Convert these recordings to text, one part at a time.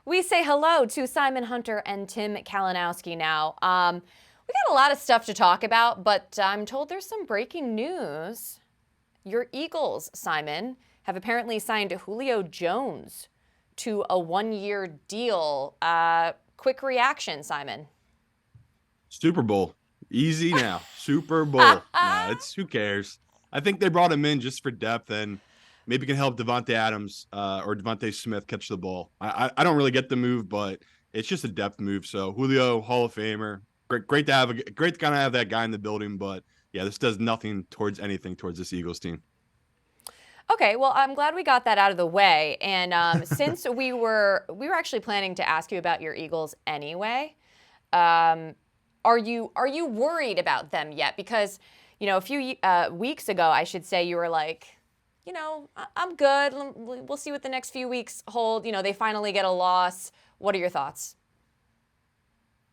We say hello to Simon Hunter and Tim Kalinowski now. We got a lot of stuff to talk about, but I'm told there's some breaking news. Your Eagles, Simon, have apparently signed Julio Jones to a one-year deal. Quick reaction, Simon. Super Bowl. Easy now. Super Bowl. Nah, who cares? I think they brought him in just for depth and maybe can help Devontae Adams or Devontae Smith catch the ball. I don't really get the move, but it's just a depth move. So Julio, Hall of Famer. Great to kind of have that guy in the building, but yeah, this does nothing towards anything towards this Eagles team. Okay, well, I'm glad we got that out of the way. And since we were actually planning to ask you about your Eagles anyway, are you worried about them yet? Because a few weeks ago, I should say, you were like, I'm good. We'll see what the next few weeks hold. They finally get a loss. What are your thoughts?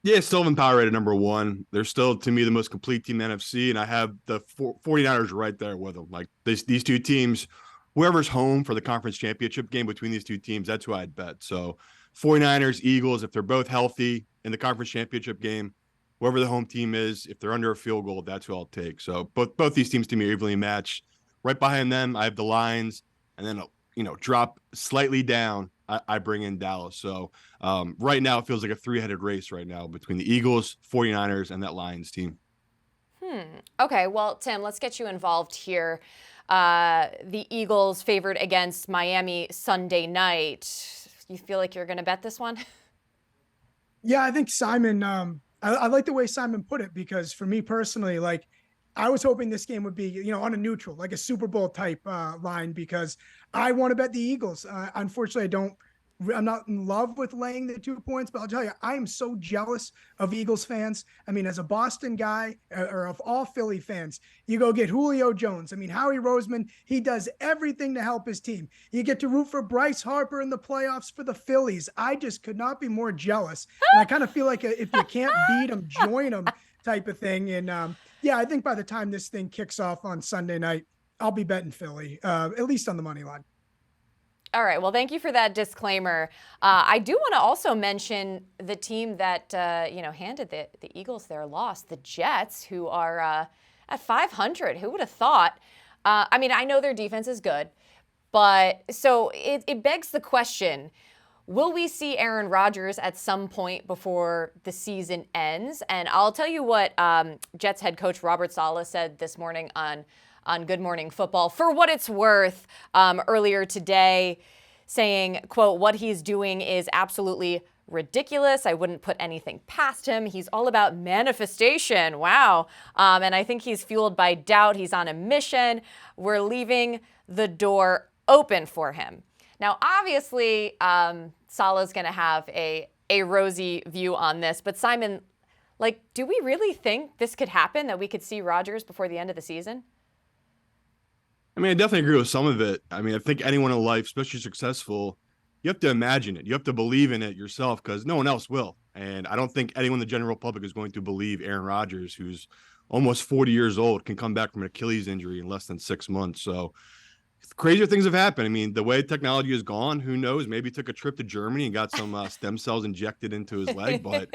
Yeah, still have them power rated number one. They're still, to me, the most complete team in the NFC, and I have the 49ers right there with them. Like these two teams, whoever's home for the conference championship game between these two teams, that's who I'd bet. So 49ers, Eagles, if they're both healthy in the conference championship game, whoever the home team is, if they're under a field goal, that's who I'll take. So both these teams to me are evenly matched. Right behind them, I have the Lions, and then drop slightly down, I bring in Dallas. So right now it feels like a three-headed race right now between the Eagles, 49ers, and that Lions team. Okay, well, Tim, let's get you involved here. The Eagles favored against Miami Sunday night. You feel like you're going to bet this one? Yeah, I think Simon, I like the way Simon put it, because for me personally, like, I was hoping this game would be, on a neutral, like a Super Bowl type line, because I want to bet the Eagles. Unfortunately, I'm not in love with laying the 2 points, but I'll tell you, I am so jealous of Eagles fans. I mean, as a Boston guy, or of all Philly fans, you go get Julio Jones. I mean, Howie Roseman, he does everything to help his team. You get to root for Bryce Harper in the playoffs for the Phillies. I just could not be more jealous. And I kind of feel like if you can't beat them, join them type of thing. And yeah, I think by the time this thing kicks off on Sunday night, I'll be betting Philly, at least on the money line. All right. Well, thank you for that disclaimer. I do want to also mention the team that, handed the Eagles their loss, the Jets, who are at 500. Who would have thought? I know their defense is good, but so it begs the question, will we see Aaron Rodgers at some point before the season ends? And I'll tell you what Jets head coach Robert Saleh said this morning on Good Morning Football, for what it's worth, earlier today, saying, quote, "What he's doing is absolutely ridiculous. I wouldn't put anything past him. He's all about manifestation." Wow. And I think he's fueled by doubt. He's on a mission. We're leaving the door open for him. Now, obviously, Saleh's going to have a rosy view on this. But Simon, do we really think this could happen, that we could see Rodgers before the end of the season? I definitely agree with some of it. I think anyone in life, especially successful, you have to imagine it. You have to believe in it yourself, because no one else will. And I don't think anyone in the general public is going to believe Aaron Rodgers, who's almost 40 years old, can come back from an Achilles injury in less than 6 months. So crazier things have happened. The way technology has gone, who knows? Maybe he took a trip to Germany and got some stem cells injected into his leg, but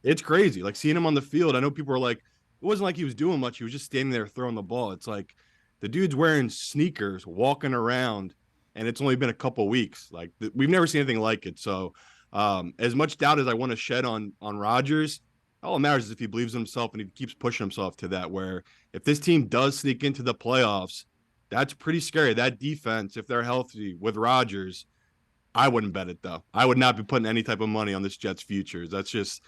it's crazy. Like, seeing him on the field, I know people are like, it wasn't like he was doing much. He was just standing there throwing the ball. It's like the dude's wearing sneakers, walking around, and it's only been a couple weeks. Like, we've never seen anything like it. So as much doubt as I want to shed on Rodgers, all it matters is if he believes in himself and he keeps pushing himself to that, where if this team does sneak into the playoffs, that's pretty scary. That defense, if they're healthy with Rodgers, I wouldn't bet it, though. I would not be putting any type of money on this Jets futures. That's just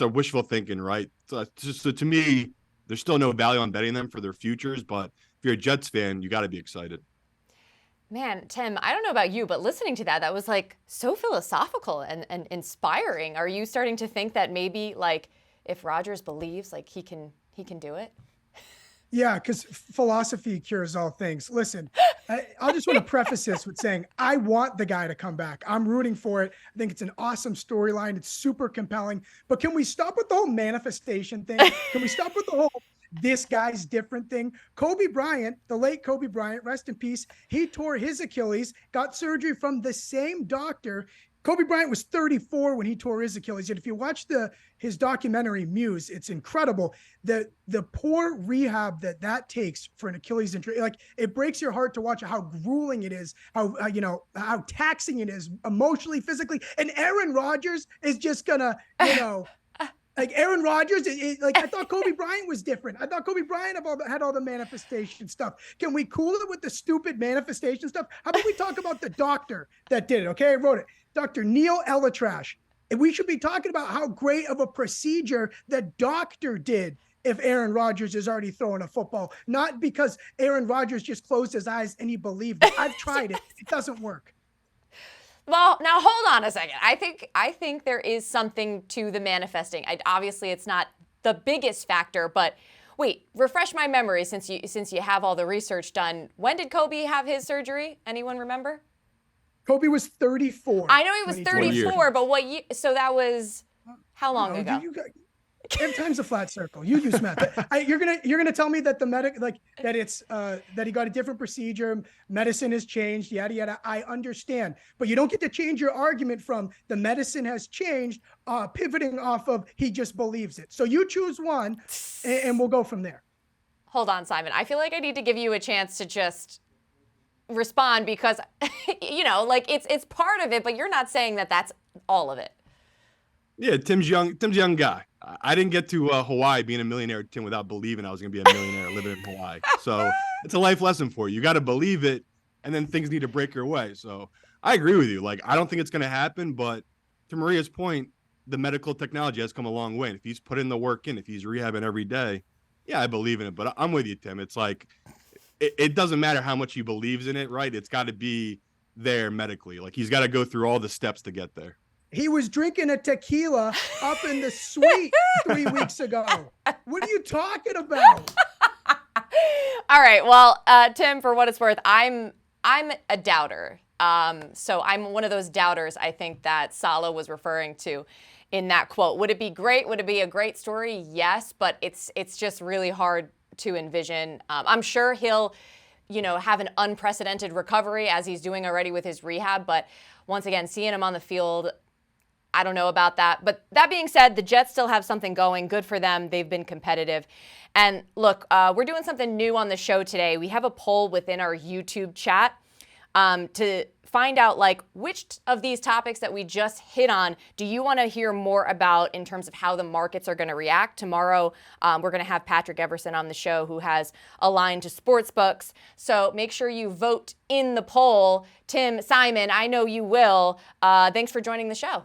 a wishful thinking, right? So to me, there's still no value on betting them for their futures, but if you're a Jets fan, you got to be excited. Man, Tim, I don't know about you, but listening to that was so philosophical and inspiring. Are you starting to think that maybe if Rodgers believes he can do it? Yeah, because philosophy cures all things. Listen, I just want to preface this with saying I want the guy to come back. I'm rooting for it. I think it's an awesome storyline. It's super compelling. But can we stop with the whole manifestation thing? Can we stop with the whole this guy's different thing? Kobe Bryant, the late Kobe Bryant, rest in peace, he tore his Achilles, got surgery from the same doctor Kobe Bryant was 34 when he tore his Achilles. And if you watch his documentary Muse, it's incredible. The poor rehab that takes for an Achilles injury, like it breaks your heart to watch how grueling it is, how taxing it is emotionally, physically. And Aaron Rodgers is just gonna, like Aaron Rodgers, like I thought Kobe Bryant was different. I thought Kobe Bryant had all the manifestation stuff. Can we cool it with the stupid manifestation stuff? How about we talk about the doctor that did it? Okay, I wrote it. Dr. Neil Elatrash. And we should be talking about how great of a procedure the doctor did if Aaron Rodgers is already throwing a football. Not because Aaron Rodgers just closed his eyes and he believed it. I've tried it. It doesn't work. Well, now hold on a second. I think there is something to the manifesting. Obviously, it's not the biggest factor, but wait, refresh my memory since you have all the research done. When did Kobe have his surgery? Anyone remember? Kobe was 34. I know he was 34, but what year? So that was how long ago? Every time's a flat circle. You use math. You're gonna tell me that that he got a different procedure, medicine has changed, yada yada. I understand, but you don't get to change your argument from the medicine has changed, pivoting off of he just believes it. So you choose one, and we'll go from there. Hold on, Simon. I feel like I need to give you a chance to just respond because like it's part of it, but you're not saying that that's all of it. Yeah, Tim's young guy. I didn't get to Hawaii being a millionaire, Tim, without believing I was going to be a millionaire living in Hawaii. So it's a life lesson for you. You got to believe it, and then things need to break your way. So I agree with you. Like, I don't think it's going to happen, but to Maria's point, the medical technology has come a long way. And if he's putting the work in, if he's rehabbing every day, yeah, I believe in it. But I'm with you, Tim. It's like it doesn't matter how much he believes in it, right? It's got to be there medically. Like, he's got to go through all the steps to get there. He was drinking a tequila up in the suite 3 weeks ago. What are you talking about? All right. Well, Tim, for what it's worth, I'm a doubter. So I'm one of those doubters I think that Salah was referring to in that quote. Would it be great? Would it be a great story? Yes, but it's just really hard to envision. I'm sure he'll, have an unprecedented recovery as he's doing already with his rehab. But once again, seeing him on the field, I don't know about that. But that being said, the Jets still have something going. Good for them. They've been competitive. And look, we're doing something new on the show today. We have a poll within our YouTube chat to find out, which of these topics that we just hit on do you want to hear more about in terms of how the markets are going to react. Tomorrow, we're going to have Patrick Everson on the show, who has a line to sportsbooks. So make sure you vote in the poll. Tim, Simon, I know you will. Thanks for joining the show.